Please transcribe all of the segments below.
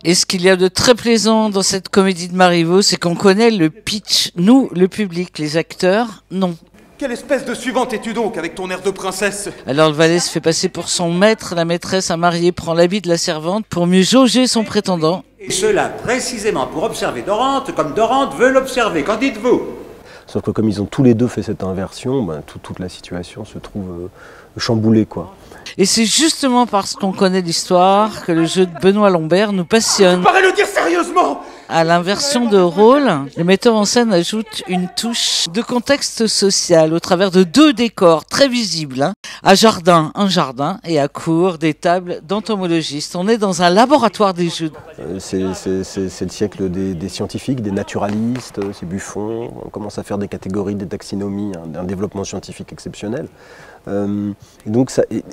Et ce qu'il y a de très plaisant dans cette comédie de Marivaux, c'est qu'on connaît le pitch. Nous, le public, les acteurs, non. Quelle espèce de suivante es-tu donc avec ton air de princesse? Alors le valet se fait passer pour son maître, la maîtresse à marier prend l'habit de la servante pour mieux jauger son prétendant. Et cela précisément pour observer Dorante comme Dorante veut l'observer. Qu'en dites-vous? Sauf que comme ils ont tous les deux fait cette inversion, toute la situation se trouve chamboulée, quoi. Et c'est justement parce qu'on connaît l'histoire que le jeu de Benoît Lambert nous passionne. Tu parais le dire sérieusement! À l'inversion de rôle, le metteur en scène ajoute une touche de contexte social au travers de deux décors très visibles. À jardin, un jardin, et à cour, des tables d'entomologistes. On est dans un laboratoire des jeux. C'est le siècle des scientifiques, des naturalistes, c'est Buffon. On commence à faire des catégories, des taxonomies, un développement scientifique exceptionnel.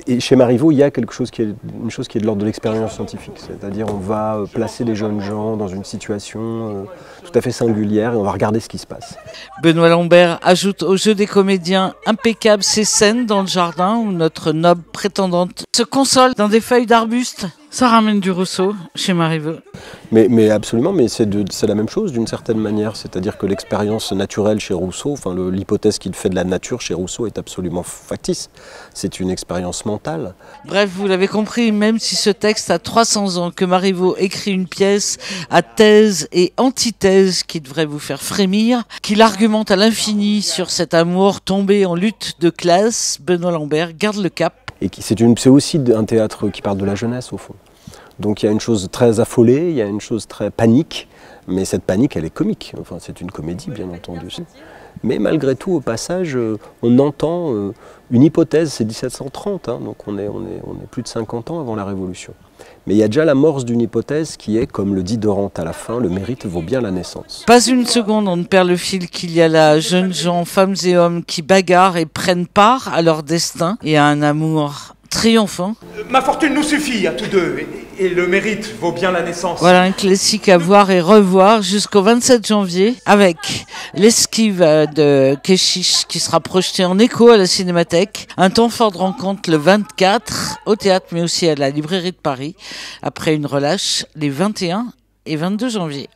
Et chez Marivaux, il y a une chose qui est de l'ordre de l'expérience scientifique. C'est-à-dire on va placer les jeunes gens dans une situation tout à fait singulière et on va regarder ce qui se passe. Benoît Lambert ajoute au jeu des comédiens impeccable ces scènes dans le jardin où notre noble prétendante se console dans des feuilles d'arbustes. Ça ramène du Rousseau chez Marivaux. Mais absolument, mais c'est la même chose d'une certaine manière. C'est-à-dire que l'expérience naturelle chez Rousseau, enfin l'hypothèse qu'il fait de la nature chez Rousseau est absolument factice. C'est une expérience mentale. Bref, vous l'avez compris, même si ce texte a 300 ans, que Marivaux écrit une pièce à thèse et antithèse qui devrait vous faire frémir, qu'il argumente à l'infini sur cet amour tombé en lutte de classe, Benoît Lambert garde le cap. Et c'est aussi un théâtre qui parle de la jeunesse, au fond. Donc il y a une chose très affolée, il y a une chose très panique, mais cette panique, elle est comique. Enfin, c'est une comédie, bien entendu. Mais malgré tout, au passage, on entend une hypothèse, c'est 1730, hein, donc on est plus de 50 ans avant la Révolution. Mais il y a déjà l'amorce d'une hypothèse qui est, comme le dit Dorante à la fin, le mérite vaut bien la naissance. Pas une seconde, on ne perd le fil qu'il y a là jeunes gens, femmes et hommes qui bagarrent et prennent part à leur destin et à un amour triomphant. Ma fortune nous suffit à tous deux, et le mérite vaut bien la naissance. Voilà un classique à voir et revoir jusqu'au 27 janvier avec l'esquive de Keshish qui sera projetée en écho à la Cinémathèque. Un temps fort de rencontre le 24 au théâtre mais aussi à la librairie de Paris après une relâche les 21 et 22 janvier.